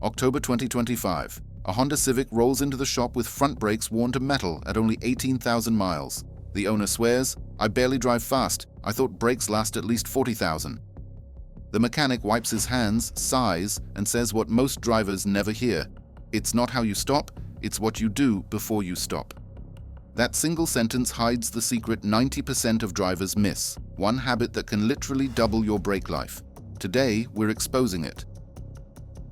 October 2025. A Honda Civic rolls into the shop with front brakes worn to metal at only 18,000 miles. The owner swears, "I barely drive fast. I thought brakes last at least 40,000. The mechanic wipes his hands, sighs, and says what most drivers never hear. It's not how you stop, it's what you do before you stop. That single sentence hides the secret 90% of drivers miss, one habit that can literally double your brake life. Today, we're exposing it.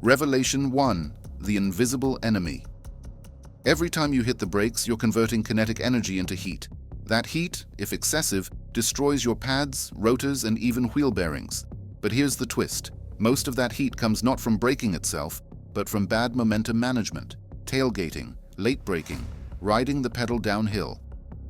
Revelation 1. The invisible enemy. Every time you hit the brakes, you're converting kinetic energy into heat. That heat, if excessive, destroys your pads, rotors, and even wheel bearings. But here's the twist. Most of that heat comes not from braking itself, but from bad momentum management, tailgating, late braking, riding the pedal downhill.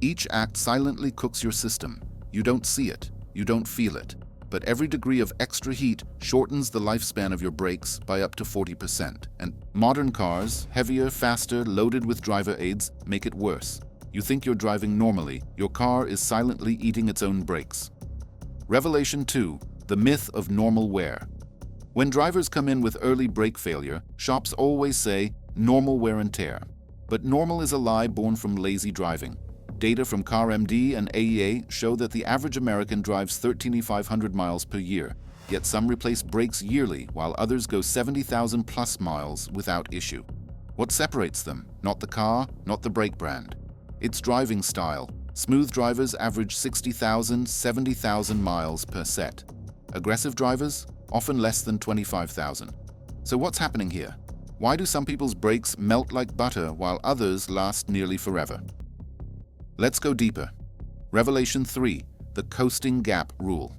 Each act silently cooks your system. You don't see it, you don't feel it. But every degree of extra heat shortens the lifespan of your brakes by up to 40%. And modern cars, heavier, faster, loaded with driver aids, make it worse. You think you're driving normally, your car is silently eating its own brakes. Revelation 2. The myth of normal wear. When drivers come in with early brake failure, shops always say, normal wear and tear. But normal is a lie born from lazy driving. Data from CarMD and AEA show that the average American drives 13,500 miles per year, yet some replace brakes yearly while others go 70,000 plus miles without issue. What separates them? Not the car, not the brake brand. It's driving style. Smooth drivers average 60,000, 70,000 miles per set. Aggressive drivers? Often less than 25,000. So what's happening here? Why do some people's brakes melt like butter while others last nearly forever? Let's go deeper. Revelation 3. The coasting gap rule.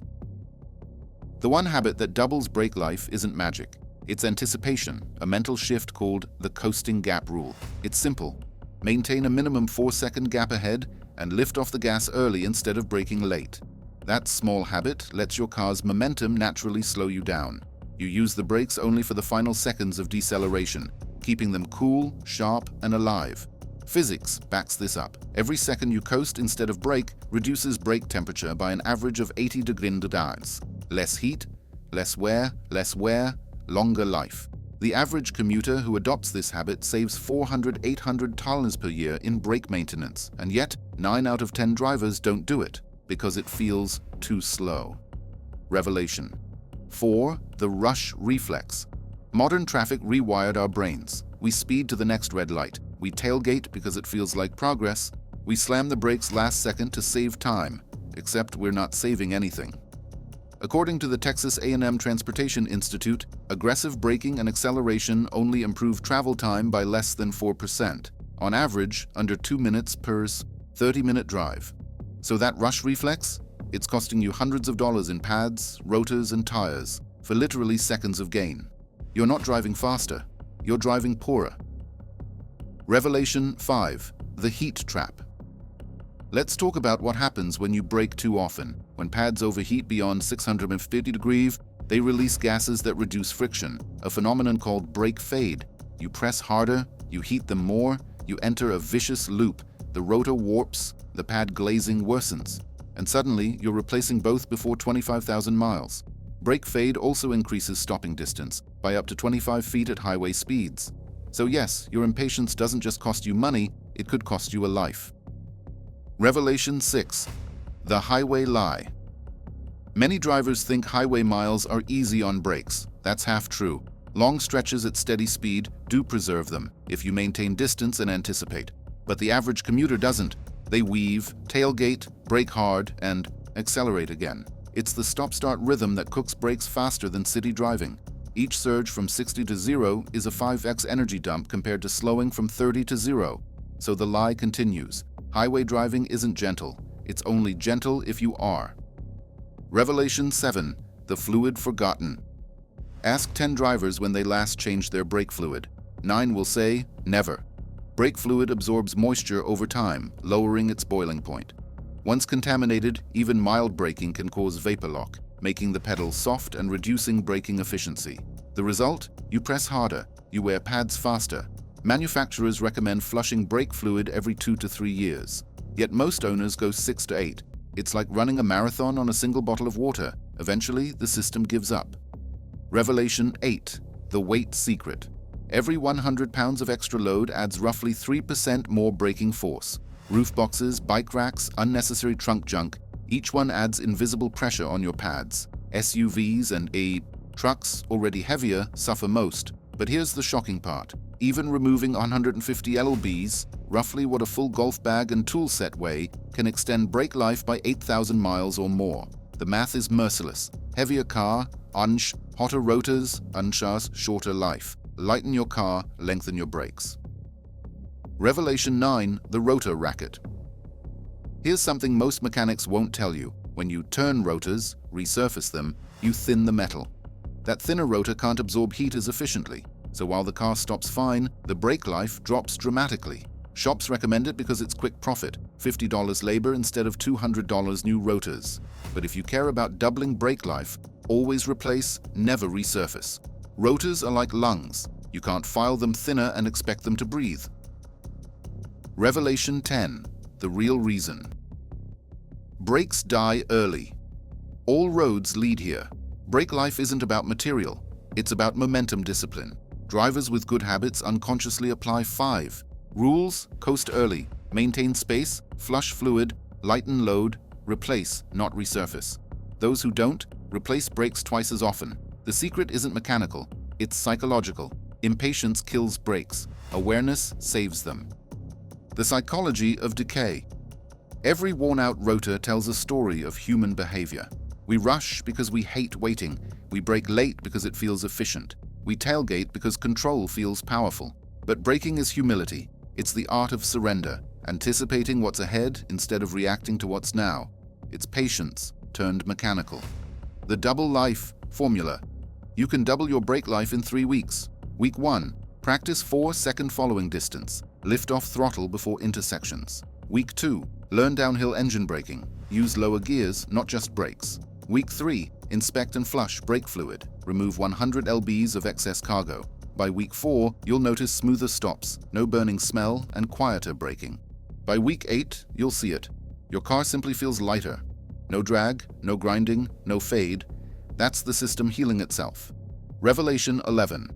The one habit that doubles brake life isn't magic. It's anticipation, a mental shift called the coasting gap rule. It's simple. Maintain a minimum 4-second gap ahead and lift off the gas early instead of braking late. That small habit lets your car's momentum naturally slow you down. You use the brakes only for the final seconds of deceleration, keeping them cool, sharp, and alive. Physics backs this up. Every second you coast instead of brake reduces brake temperature by an average of 80 degrees. Less heat, less wear, longer life. The average commuter who adopts this habit saves $400–800 per year in brake maintenance, and yet 9 out of 10 drivers don't do it because it feels too slow. Revelation 4. The rush reflex. Modern traffic rewired our brains. We speed to the next red light. We tailgate because it feels like progress. We slam the brakes last second to save time, except we're not saving anything. According to the Texas A&M Transportation Institute, aggressive braking and acceleration only improve travel time by less than 4%, on average under 2 minutes per 30-minute drive. So that rush reflex? It's costing you hundreds of dollars in pads, rotors, and tires for literally seconds of gain. You're not driving faster, you're driving poorer. Revelation 5. The heat trap. Let's talk about what happens when you brake too often. When pads overheat beyond 650 degrees, they release gases that reduce friction, a phenomenon called brake fade. You press harder, you heat them more, you enter a vicious loop. The rotor warps, the pad glazing worsens, and suddenly you're replacing both before 25,000 miles. Brake fade also increases stopping distance by up to 25 feet at highway speeds. So yes, your impatience doesn't just cost you money, it could cost you a life. Revelation 6. The highway lie. Many drivers think highway miles are easy on brakes. That's half true. Long stretches at steady speed do preserve them if you maintain distance and anticipate. But the average commuter doesn't. They weave, tailgate, brake hard, and accelerate again. It's the stop-start rhythm that cooks brakes faster than city driving. Each surge from 60 to 0 is a 5x energy dump compared to slowing from 30 to 0. So the lie continues. Highway driving isn't gentle. It's only gentle if you are. Revelation 7. The fluid forgotten. Ask 10 drivers when they last changed their brake fluid. 9 will say, never. Brake fluid absorbs moisture over time, lowering its boiling point. Once contaminated, even mild braking can cause vapor lock, making the pedal soft and reducing braking efficiency. The result? You press harder, you wear pads faster. Manufacturers recommend flushing brake fluid every 2 to 3 years. Yet most owners go 6 to 8. It's like running a marathon on a single bottle of water. Eventually, the system gives up. Revelation 8. The weight secret. Every 100 pounds of extra load adds roughly 3% more braking force. Roof boxes, bike racks, unnecessary trunk junk, each one adds invisible pressure on your pads. SUVs and trucks, already heavier, suffer most. But here's the shocking part. Even removing 150 lbs, roughly what a full golf bag and tool set weigh, can extend brake life by 8,000 miles or more. The math is merciless. Heavier car, hotter rotors, shorter life. Lighten your car, lengthen your brakes. Revelation 9, the rotor racket. Here's something most mechanics won't tell you. When you turn rotors, resurface them, you thin the metal. That thinner rotor can't absorb heat as efficiently, so while the car stops fine, the brake life drops dramatically. Shops recommend it because it's quick profit, $50 labor instead of $200 new rotors. But if you care about doubling brake life, always replace, never resurface. Rotors are like lungs. You can't file them thinner and expect them to breathe. Revelation 10, the real reason. Brakes die early. All roads lead here. Brake life isn't about material, it's about momentum discipline. Drivers with good habits unconsciously apply 5 rules: coast early, maintain space, flush fluid, lighten load, replace, not resurface. Those who don't, replace brakes twice as often. The secret isn't mechanical, it's psychological. Impatience kills brakes, awareness saves them. The psychology of decay. Every worn-out rotor tells a story of human behavior. We rush because we hate waiting. We brake late because it feels efficient. We tailgate because control feels powerful. But braking is humility. It's the art of surrender, anticipating what's ahead instead of reacting to what's now. It's patience turned mechanical. The double life formula. You can double your brake life in 3 weeks. Week 1, practice 4-second following distance. Lift off throttle before intersections. Week 2, learn downhill engine braking. Use lower gears, not just brakes. Week 3, inspect and flush brake fluid. Remove 100 lbs of excess cargo. By week 4, you'll notice smoother stops, no burning smell, and quieter braking. By week 8, you'll see it. Your car simply feels lighter. No drag, no grinding, no fade. That's the system healing itself. Revelation 11.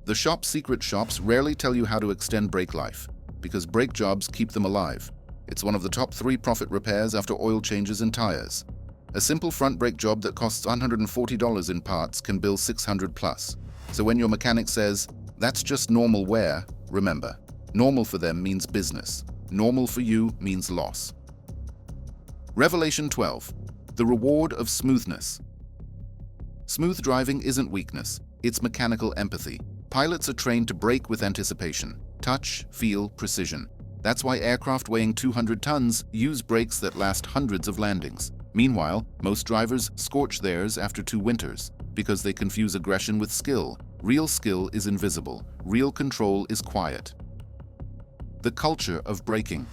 The shop's secret shops rarely tell you how to extend brake life, because brake jobs keep them alive. It's one of the top 3 profit repairs after oil changes and tires. A simple front brake job that costs $140 in parts can bill $600 plus. So when your mechanic says, "That's just normal wear," remember, normal for them means business. Normal for you means loss. Revelation 12. The reward of smoothness. Smooth driving isn't weakness, it's mechanical empathy. Pilots are trained to brake with anticipation. Touch, feel, precision. That's why aircraft weighing 200 tons use brakes that last hundreds of landings. Meanwhile, most drivers scorch theirs after 2 winters because they confuse aggression with skill. Real skill is invisible. Real control is quiet. The culture of braking.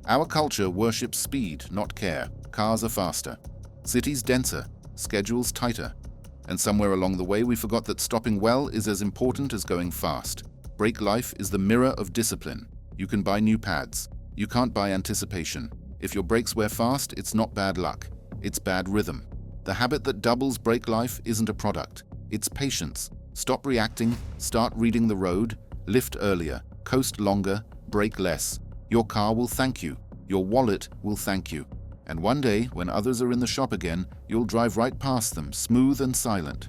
Our culture worships speed, not care. Cars are faster. Cities denser. Schedules tighter. And somewhere along the way we forgot that stopping well is as important as going fast. Brake life is the mirror of discipline. You can buy new pads. You can't buy anticipation. If your brakes wear fast, it's not bad luck. It's bad rhythm. The habit that doubles brake life isn't a product. It's patience. Stop reacting, start reading the road, lift earlier, coast longer, brake less. Your car will thank you. Your wallet will thank you. And one day, when others are in the shop again, you'll drive right past them, smooth and silent.